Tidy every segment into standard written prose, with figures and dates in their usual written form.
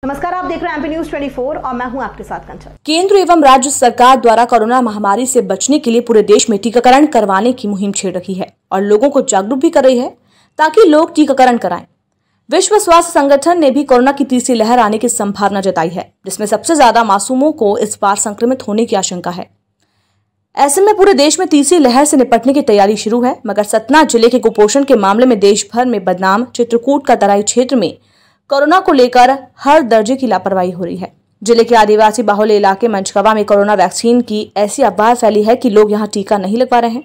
नमस्कार, आप देख रहे हैं एमपी न्यूज 24 और मैं हूं आपके साथ कंचन। केंद्र एवं राज्य सरकार द्वारा कोरोना महामारी से बचने के लिए पूरे देश में टीकाकरण करवाने की मुहिम छेड़ रखी है और लोगों को जागरूक भी कर रही है ताकि लोग टीकाकरण कराएं। विश्व स्वास्थ्य संगठन ने भी कोरोना की तीसरी लहर आने की संभावना जताई है, जिसमें सबसे ज्यादा मासूमों को इस बार संक्रमित होने की आशंका है। ऐसे में पूरे देश में तीसरी लहर से निपटने की तैयारी शुरू है, मगर सतना जिले के कुपोषण के मामले में देश भर में बदनाम चित्रकूट का तराई क्षेत्र में कोरोना को लेकर हर दर्जे की लापरवाही हो रही है। जिले के आदिवासी बाहुल्य इलाके मंचकवा में कोरोना वैक्सीन की ऐसी अफवाह फैली है कि लोग यहां टीका नहीं लगवा रहे हैं।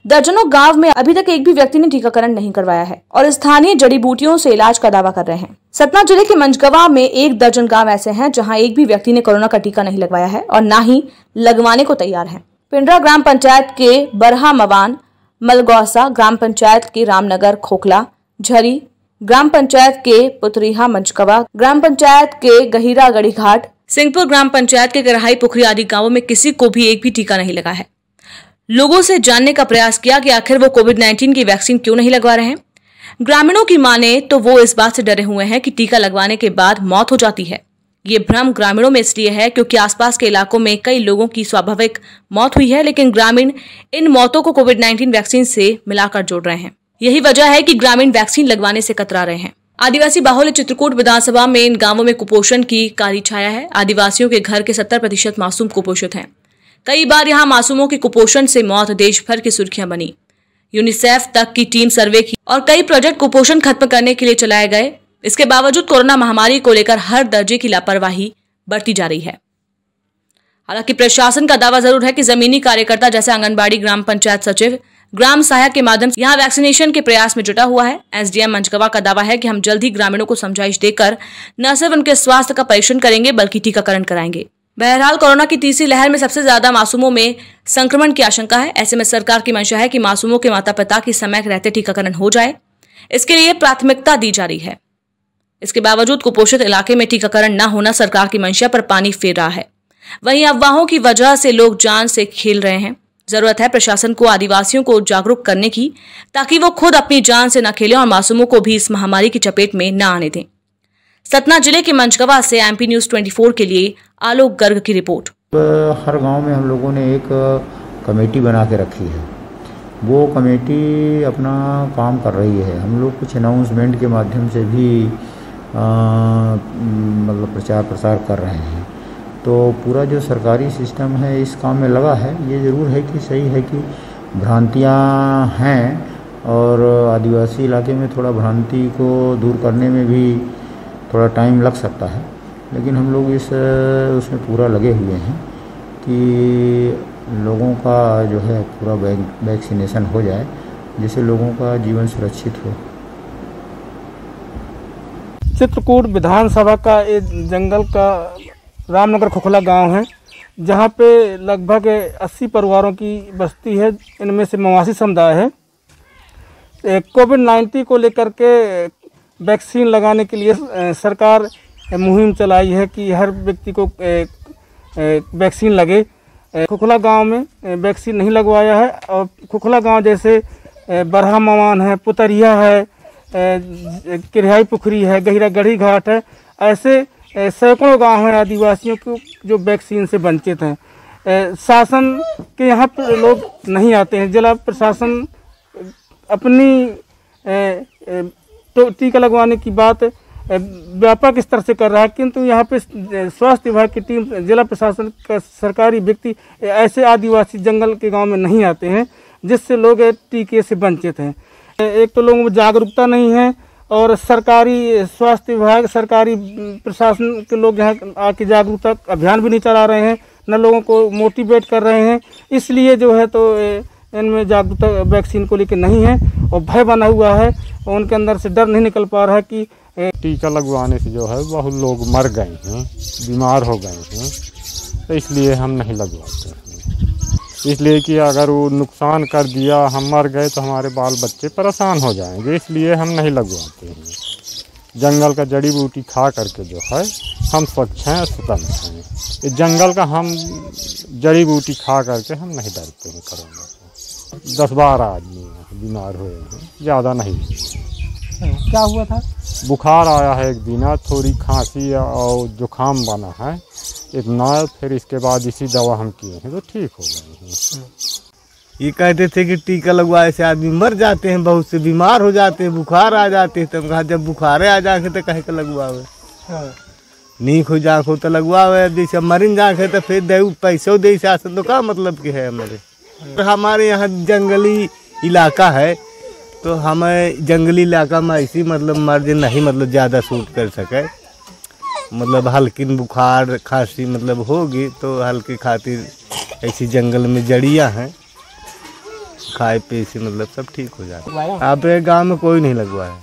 दर्जनों गांव में अभी तक एक भी व्यक्ति ने टीकाकरण नहीं करवाया है और स्थानीय जड़ी बूटियों से इलाज का दावा कर रहे हैं। सतना जिले के मंचकवा में 1 दर्जन गाँव ऐसे हैं जहाँ एक भी व्यक्ति ने कोरोना का टीका नहीं लगवाया है और न ही लगवाने को तैयार है। पिंडरा ग्राम पंचायत के बरहा मवान, मलगौसा ग्राम पंचायत के रामनगर खोखला, झरी ग्राम पंचायत के पुतरीहा मंचकवा, ग्राम पंचायत के गहिरा गढ़ी घाट, सिंहपुर ग्राम पंचायत के करहाई पुखरी आदि गांवों में किसी को भी एक भी टीका नहीं लगा है। लोगों से जानने का प्रयास किया कि आखिर वो कोविड-19 की वैक्सीन क्यों नहीं लगवा रहे हैं। ग्रामीणों की माने तो वो इस बात से डरे हुए हैं कि टीका लगवाने के बाद मौत हो जाती है। ये भ्रम ग्रामीणों में इसलिए है क्योंकि आसपास के इलाकों में कई लोगों की स्वाभाविक मौत हुई है, लेकिन ग्रामीण इन मौतों को कोविड-19 वैक्सीन से मिलाकर जोड़ रहे हैं। यही वजह है कि ग्रामीण वैक्सीन लगवाने से कतरा रहे हैं। आदिवासी बाहुल्य चित्रकूट विधानसभा में इन गांवों में कुपोषण की काली छाया है। आदिवासियों के घर के 70% मासूम कुपोषित हैं। कई बार यहां मासूमों की कुपोषण से मौत देश भर की सुर्खियां बनी। यूनिसेफ तक की टीम सर्वे की और कई प्रोजेक्ट कुपोषण खत्म करने के लिए चलाए गए। इसके बावजूद कोरोना महामारी को लेकर हर दर्जे की लापरवाही बढ़ती जा रही है। हालांकि प्रशासन का दावा जरूर है कि जमीनी कार्यकर्ता जैसे आंगनबाड़ी, ग्राम पंचायत सचिव, ग्राम सहायक के माध्यम से यहाँ वैक्सीनेशन के प्रयास में जुटा हुआ है। एसडीएम मंचकवा का दावा है कि हम जल्द ही ग्रामीणों को समझाइश देकर न सिर्फ उनके स्वास्थ्य का परीक्षण करेंगे बल्कि टीकाकरण कराएंगे। बहरहाल कोरोना की तीसरी लहर में सबसे ज्यादा मासूमों में संक्रमण की आशंका है। ऐसे में सरकार की मंशा है कि मासूमों के माता पिता की समय रहते टीकाकरण हो जाए। इसके लिए प्राथमिकता दी जा रही है। इसके बावजूद कुपोषित इलाके में टीकाकरण न होना सरकार की मंशा पर पानी फेर रहा है। वहीं अफवाहों की वजह से लोग जान से खेल रहे हैं। जरूरत है प्रशासन को आदिवासियों को जागरूक करने की, ताकि वो खुद अपनी जान से न खेलें और मासूमों को भी इस महामारी की चपेट में न आने दें। सतना जिले के मंचकवा से एमपी न्यूज 24 के लिए आलोक गर्ग की रिपोर्ट। हर गांव में हम लोगों ने एक कमेटी बना के रखी है। वो कमेटी अपना काम कर रही है। हम लोग कुछ अनाउंसमेंट के माध्यम से भी मतलब प्रचार प्रसार कर रहे हैं। तो पूरा जो सरकारी सिस्टम है इस काम में लगा है। ये ज़रूर है कि सही है कि भ्रांतियाँ हैं और आदिवासी इलाके में थोड़ा भ्रांति को दूर करने में भी थोड़ा टाइम लग सकता है, लेकिन हम लोग उसमें पूरा लगे हुए हैं कि लोगों का जो है पूरा वैक्सीनेशन हो जाए, जिससे लोगों का जीवन सुरक्षित हो। चित्रकूट विधानसभा का एक जंगल का रामनगर खोखला गांव है, जहां पे लगभग 80 परिवारों की बस्ती है। इनमें से मवासी समुदाय है। कोविड-19 को लेकर के वैक्सीन लगाने के लिए सरकार मुहिम चलाई है कि हर व्यक्ति को वैक्सीन लगे। खोखला गांव में वैक्सीन नहीं लगवाया है और खोखला गांव जैसे बरहा मवान है, पुतरिया है, करहाई पुखरी है, गहिरा गढ़ी घाट है, ऐसे सैकड़ों गांव हैं आदिवासियों को जो वैक्सीन से वंचित हैं। शासन के यहाँ पर लोग नहीं आते हैं। जिला प्रशासन अपनी टीका लगवाने की बात व्यापक स्तर से कर रहा है, किंतु यहाँ पे स्वास्थ्य विभाग की टीम, जिला प्रशासन का सरकारी व्यक्ति ऐसे आदिवासी जंगल के गांव में नहीं आते हैं, जिससे लोग टीके से वंचित हैं। एक तो लोगों में जागरूकता नहीं है और सरकारी स्वास्थ्य विभाग, सरकारी प्रशासन के लोग यहाँ आके जागरूकता अभियान भी नहीं चला रहे हैं, न लोगों को मोटिवेट कर रहे हैं। इसलिए जो है तो इनमें जागरूकता वैक्सीन को लेकर नहीं है और भय बना हुआ है और उनके अंदर से डर नहीं निकल पा रहा है कि टीका लगवाने से जो है बहुत लोग मर गए हैं, बीमार हो गए हैं, तो इसलिए हम नहीं लगवाते हैं। इसलिए कि अगर वो नुकसान कर दिया, हम मर गए तो हमारे बाल बच्चे परेशान हो जाएंगे, इसलिए हम नहीं लगवाते हैं। जंगल का जड़ी बूटी खा करके जो है हम स्वच्छ हैं, स्वतंत्र हैं। इस जंगल का हम जड़ी बूटी खा करके हम नहीं डरते हैं। कोरोना से 10-12 आदमी बीमार हुए हैं, ज़्यादा नहीं। क्या हुआ था? बुखार आया है एक दिन, थोड़ी खांसी और जुकाम बना है इतना, फिर इसके बाद इसी दवा हम किए हैं तो ठीक हो गए हैं। ये कहते थे कि टीका लगवाए से आदमी मर जाते हैं, बहुत से बीमार हो जाते हैं, बुखार आ जाते हैं। तब कहा जब बुखारे आ जाके तो कहे का लगवावे, नीक हो जाके तो लगवावे, जैसे मरीन जाके तो फिर दे पैसों दे शासन तो का मतलब की है हमारे यहाँ जंगली इलाका है तो हमें जंगली इलाका में ऐसी मतलब मर्ज नहीं मतलब ज़्यादा सूट कर सके, मतलब हल्की बुखार खांसी मतलब होगी तो हल्की खातिर ऐसी जंगल में जड़ियाँ हैं, खाए पे से मतलब सब ठीक हो जाता है। आप गांव में कोई नहीं लगवाया।